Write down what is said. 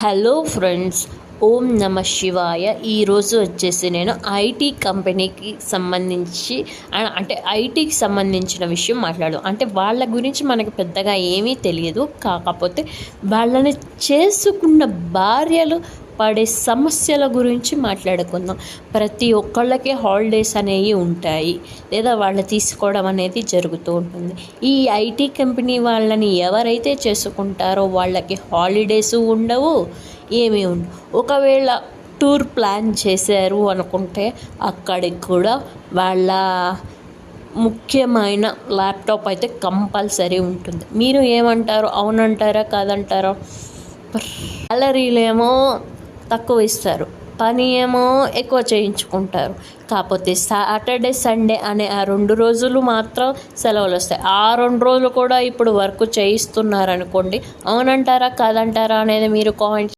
Hello friends, ఓం నమ శివాయ. ఈరోజు వచ్చేసి నేను ఐటీ కంపెనీకి సంబంధించి అంటే ఐటీకి సంబంధించిన విషయం అంటే వాళ్ళ గురించి మనకు పెద్దగా ఏమీ తెలియదు. కాకపోతే వాళ్ళని చేసుకున్న భార్యలు పడే సమస్యల గురించి మాట్లాడుకుందాం. ప్రతి ఒక్కళ్ళకి హాలిడేస్ అనేవి ఉంటాయి, లేదా వాళ్ళు తీసుకోవడం అనేది జరుగుతూ ఉంటుంది. ఈ ఐటీ కంపెనీ వాళ్ళని ఎవరైతే చేసుకుంటారో వాళ్ళకి హాలిడేస్ ఉండవు, ఏమీ ఉండవు. ఒకవేళ టూర్ ప్లాన్ చేశారు అనుకుంటే అక్కడికి కూడా వాళ్ళ ముఖ్యమైన ల్యాప్టాప్ అయితే కంపల్సరీ ఉంటుంది. మీరు ఏమంటారు? అవునంటారా కాదంటారా? సాలరీలేమో తక్కువ ఇస్తారు, పని ఏమో ఎక్కువ చేయించుకుంటారు. కాకపోతే సాటర్డే సండే అనే ఆ 2 రోజులు మాత్రం సెలవులు వస్తాయి. ఆ 2 రోజులు కూడా ఇప్పుడు వర్క్ చేయిస్తున్నారనుకోండి. అవునంటారా కాదంటారా అనేది మీరు కామెంట్